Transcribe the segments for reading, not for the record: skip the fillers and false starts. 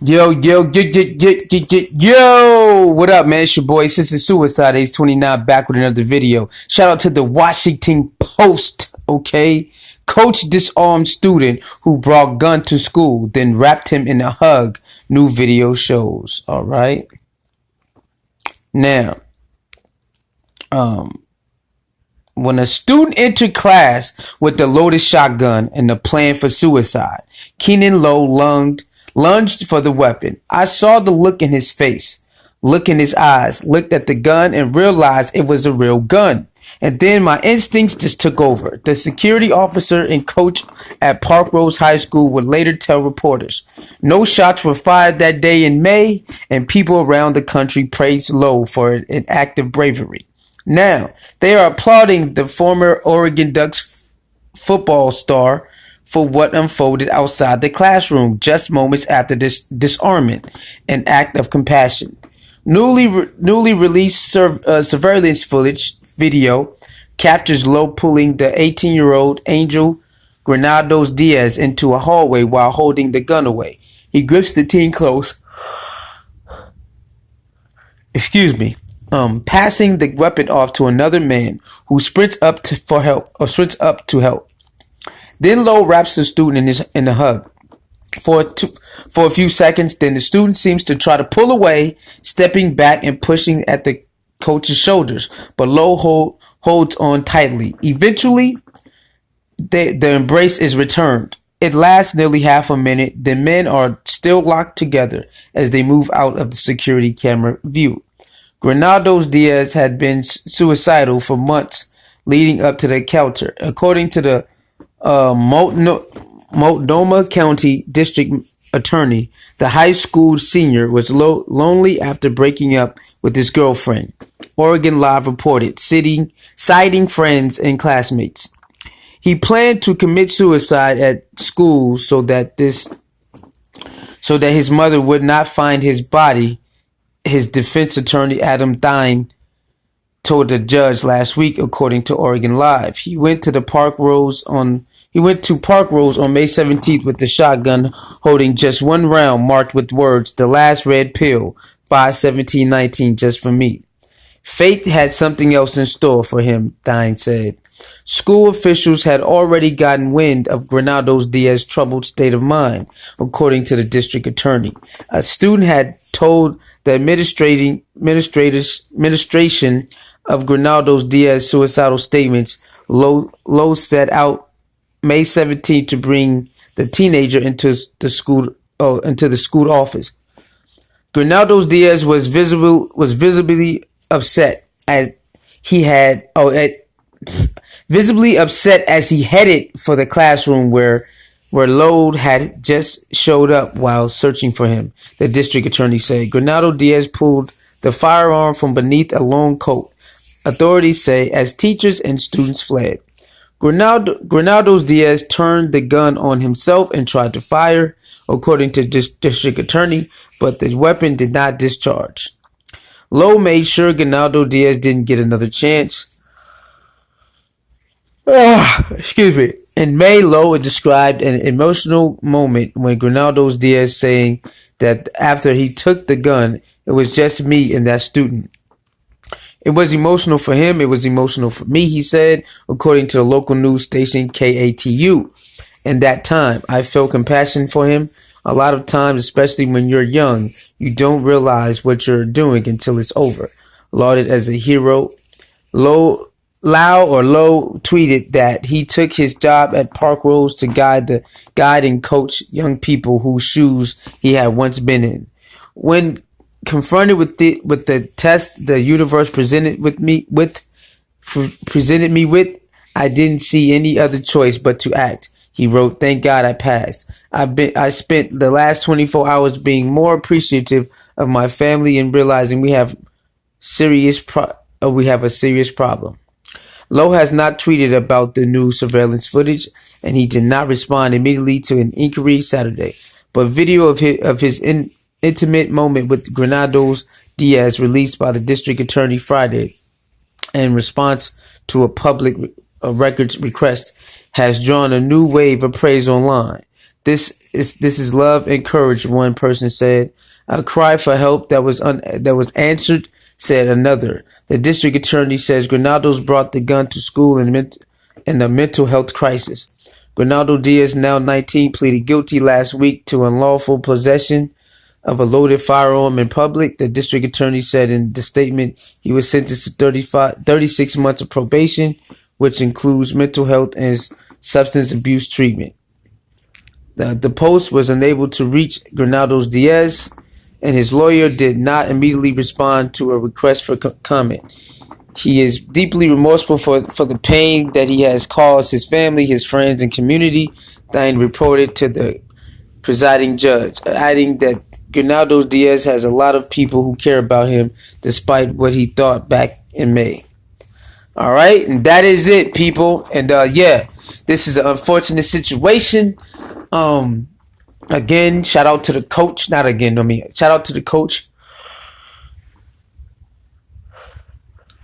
Yo, what up, man? It's your boy, Sister Suicide, age 29, back with another video. Shout out to the Washington Post, okay? Coach disarmed student who brought gun to school, then wrapped him in a hug. New video shows, all right? Now, when a student entered class with a loaded shotgun and a plan for suicide, Keenan Lowe lunged for the weapon. I saw the look in his face, look in his eyes, looked at the gun and realized it was a real gun. And then my instincts just took over. The security officer and coach at Park Rose High School would later tell reporters. No shots were fired that day in May, and people around the country praised Lowe for an act of bravery. Now, they are applauding the former Oregon Ducks football star for what unfolded outside the classroom just moments after this disarmament, an act of compassion. Newly released surveillance footage video captures Lowe pulling the 18-year-old Angel Granados Diaz into a hallway while holding the gun away. He grips the teen close. Passing the weapon off to another man who sprints up to help. Then Lowe wraps the student in a hug for a few seconds. Then the student seems to try to pull away, stepping back and pushing at the coach's shoulders, but Lowe holds on tightly. Eventually, the embrace is returned. It lasts nearly half a minute. The men are still locked together as they move out of the security camera view. Granados Diaz had been suicidal for months leading up to the encounter. According to the Multnomah County District Attorney, the high school senior was lonely after breaking up with his girlfriend. Oregon Live reported, citing friends and classmates. He planned to commit suicide at school so that his mother would not find his body. His defense attorney, Adam Thine, told the judge last week, according to Oregon Live. He went to Park Rose on May 17th with the shotgun, holding just one round marked with words, "The last red pill, 5/17/19, just for me." Fate had something else in store for him, Thine said. School officials had already gotten wind of Granados Diaz's troubled state of mind, according to the district attorney. A student had told the administration of Granados Diaz's suicidal statements. Lowe set out May 17th to bring the teenager into the school office. Granados Diaz was visibly upset as he headed for the classroom where Lowe had just showed up while searching for him, the district attorney said. Granados Diaz pulled the firearm from beneath a long coat, authorities say, as teachers and students fled. Granados Diaz turned the gun on himself and tried to fire, according to district attorney, but the weapon did not discharge. Lowe made sure Granados Diaz didn't get another chance. In May, Lowe described an emotional moment when Granados Diaz saying that after he took the gun, it was just me and that student. It was emotional for him. It was emotional for me, he said, according to the local news station KATU. In that time, I felt compassion for him. A lot of times, especially when you're young, you don't realize what you're doing until it's over. Lauded as a hero, Lowe tweeted that he took his job at Park Rose to guide and coach young people whose shoes he had once been in. When confronted with the test the universe presented me with, I didn't see any other choice but to act. He wrote, "Thank God I passed. I spent the last 24 hours being more appreciative of my family and realizing we have a serious problem." Lowe has not tweeted about the new surveillance footage, and he did not respond immediately to an inquiry Saturday. But video of his intimate moment with Granados Diaz, released by the district attorney Friday in response to a public records request, has drawn a new wave of praise online. This is love and courage, one person said. A cry for help that was answered, said another. The district attorney says Granados brought the gun to school in a mental health crisis. Granado Diaz, now 19, pleaded guilty last week to unlawful possession of a loaded firearm in public. The district attorney said in the statement he was sentenced to 36 months of probation, which includes mental health and substance abuse treatment. The Post was unable to reach Granados Diaz, and his lawyer did not immediately respond to a request for comment. He is deeply remorseful for the pain that he has caused his family, his friends, and community, Thine reported to the presiding judge, adding that Granados Diaz has a lot of people who care about him despite what he thought back in May. All right, and that is it, people. And this is an unfortunate situation. Again, shout out to the coach. Not again, shout out to the coach.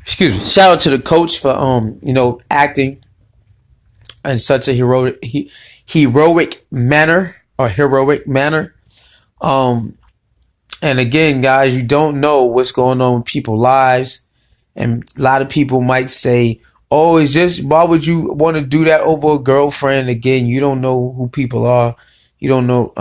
Excuse me. Shout out to the coach for acting in such a heroic manner. And again, guys, you don't know what's going on with people's lives. And a lot of people might say, oh, it's just, why would you want to do that over a girlfriend? Again, you don't know who people are. You don't know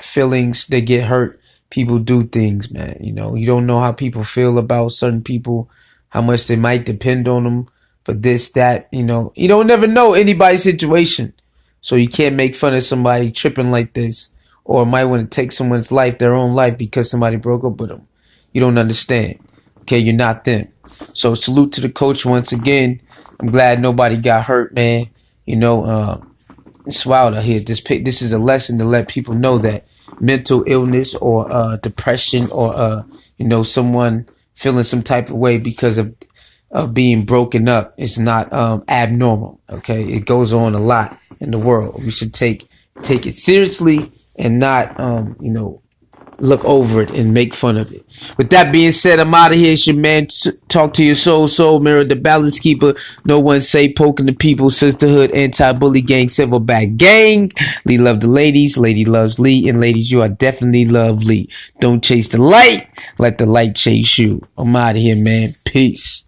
feelings. They get hurt. People do things, man. You don't know how people feel about certain people, how much they might depend on them for this, that, you don't never know anybody's situation. So you can't make fun of somebody tripping like this, or might want to take someone's life, their own life, because somebody broke up with them. You don't understand. Okay, you're not them. So salute to the coach once again. I'm glad nobody got hurt, man. It's wild out here. This is a lesson to let people know that mental illness or depression or someone feeling some type of way because of being broken up is not abnormal. Okay, it goes on a lot in the world. We should take it seriously and not look over it and make fun of it. With that being said, I'm out of here. It's your man. Talk to your soul mirror, the balance keeper. No one say poking the people, sisterhood, anti-bully gang, silverback gang. Lee love the ladies, lady loves Lee, and ladies, you are definitely lovely. Don't chase the light, let the light chase you. I'm out of here, man. Peace.